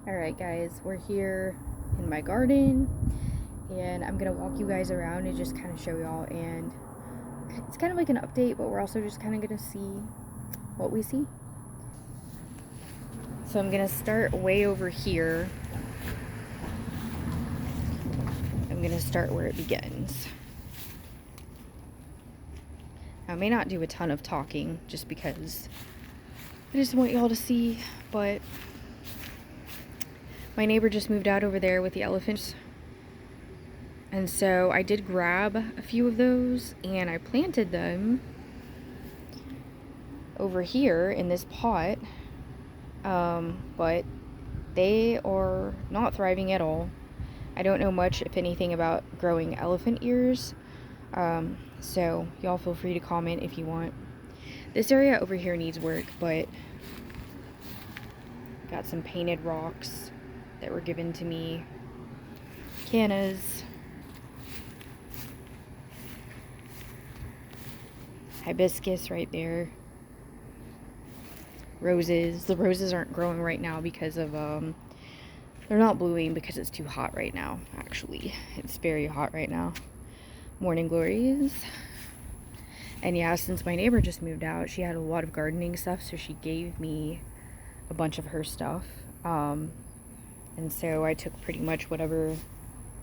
Alright guys, we're here in my garden and I'm gonna walk you guys around and just kind of show y'all, and it's kind of like an update, but we're also just kind of gonna see what we see. So I'm gonna start way over here. I'm gonna start where it begins. I may not do a ton of talking just because I just want y'all to see, but my neighbor just moved out over there with the elephants. And so I did grab a few of those and I planted them over here in this pot. But they are not thriving at all. I don't know much, if anything, about growing elephant ears. So y'all feel free to comment if you want. This area over here needs work, but got some painted rocks that were given to me. Cannas. Hibiscus right there. Roses. The roses aren't growing right now because of, they're not blooming because it's too hot right now, actually. It's very hot right now. Morning glories. And yeah, since my neighbor just moved out, she had a lot of gardening stuff, so she gave me a bunch of her stuff. And so I took pretty much whatever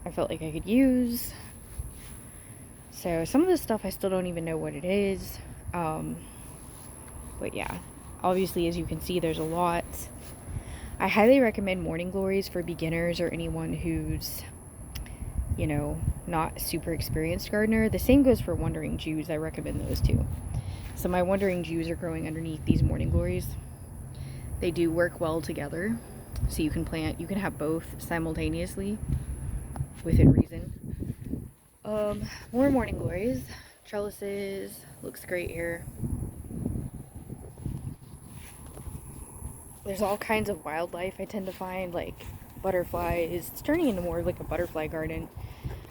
I felt like I could use. So some of this stuff I still don't even know what it is. But yeah, obviously, as you can see, there's a lot. I highly recommend morning glories for beginners or anyone who's, you know, not a super experienced gardener. The same goes for wandering Jews. I recommend those too. So my wandering Jews are growing underneath these morning glories. They do work well together. So you can have both simultaneously within reason. More morning glories. Trellises. Looks great here. There's all kinds of wildlife I tend to find, like butterflies. It's turning into more like a butterfly garden.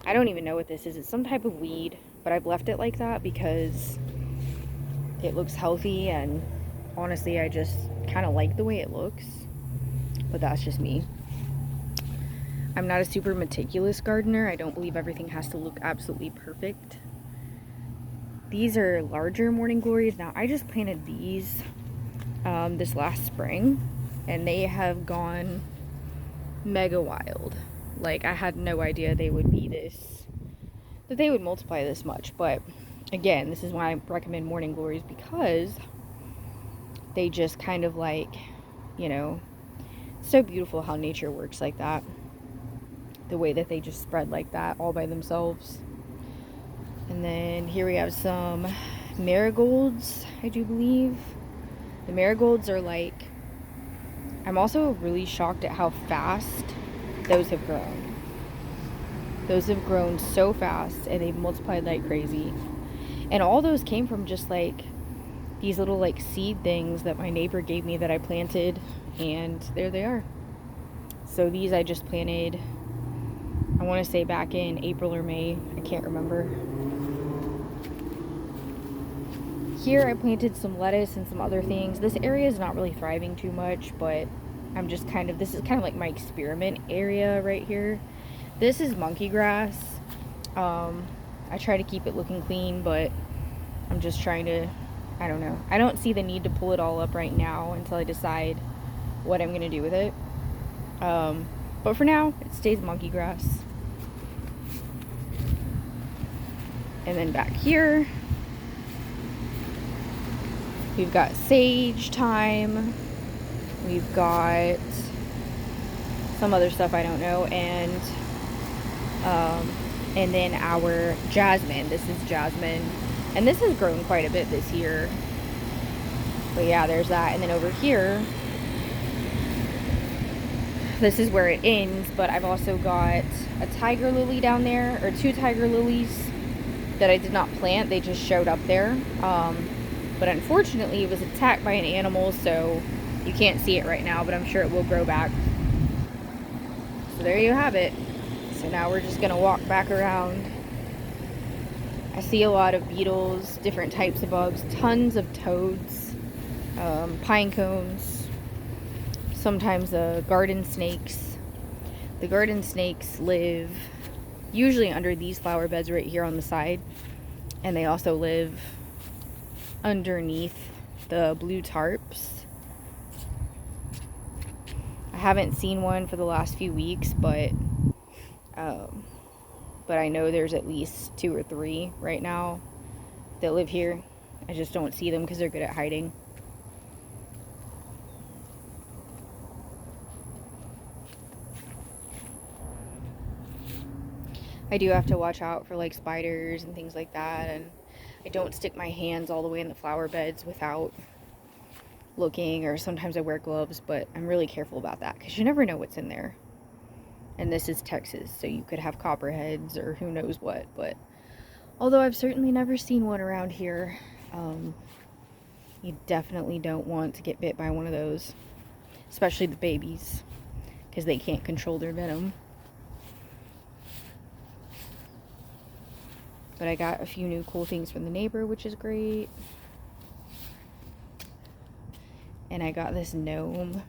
I don't even know what this is. It's some type of weed, but I've left it like that because it looks healthy, and honestly, I just kind of like the way it looks. But that's just me. I'm not a super meticulous gardener. I don't believe everything has to look absolutely perfect. These are larger morning glories. Now, I just planted these this last spring, and they have gone mega wild. Like, I had no idea they would be that they would multiply this much. But again, this is why I recommend morning glories, because they just kind of, like, you know, it's so beautiful how nature works like that. The way that they just spread like that all by themselves. And then here we have some marigolds, I do believe. The marigolds are like, I'm also really shocked at how fast those have grown. Those have grown so fast, and they've multiplied like crazy. And all those came from just like these little like seed things that my neighbor gave me that I planted, and there they are. So these I just planted, I want to say back in April or May. I can't remember. Here I planted some lettuce and some other things. This area is not really thriving too much, but I'm just this is kind of like my experiment area right here. This is monkey grass. I try to keep it looking clean, but I'm just trying to, I don't know. I don't see the need to pull it all up right now until I decide what I'm going to do with it. But for now, it stays monkey grass. And then back here, we've got sage, thyme, we've got some other stuff I don't know, and then our jasmine. This is jasmine, and this has grown quite a bit this year. But yeah, there's that. And then over here, this is where it ends, but I've also got a tiger lily down there, or two tiger lilies that I did not plant. They just showed up there. But unfortunately, it was attacked by an animal, so you can't see it right now, but I'm sure it will grow back. So there you have it. So now we're just gonna walk back around. I see a lot of beetles, different types of bugs, tons of toads, pine cones. sometimes the garden snakes. The garden snakes live usually under these flower beds right here on the side. And they also live underneath the blue tarps. I haven't seen one for the last few weeks, but I know there's at least 2 or 3 right now that live here. I just don't see them because they're good at hiding. I do have to watch out for like spiders and things like that, and I don't stick my hands all the way in the flower beds without looking, or sometimes I wear gloves, but I'm really careful about that because you never know what's in there. And this is Texas, so you could have copperheads or who knows what, but although I've certainly never seen one around here, you definitely don't want to get bit by one of those, especially the babies, because they can't control their venom. But I got a few new cool things from the neighbor, which is great. And I got this gnome.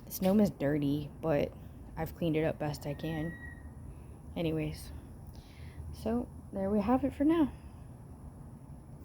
This gnome is dirty, but I've cleaned it up best I can. Anyways, so there we have it for now.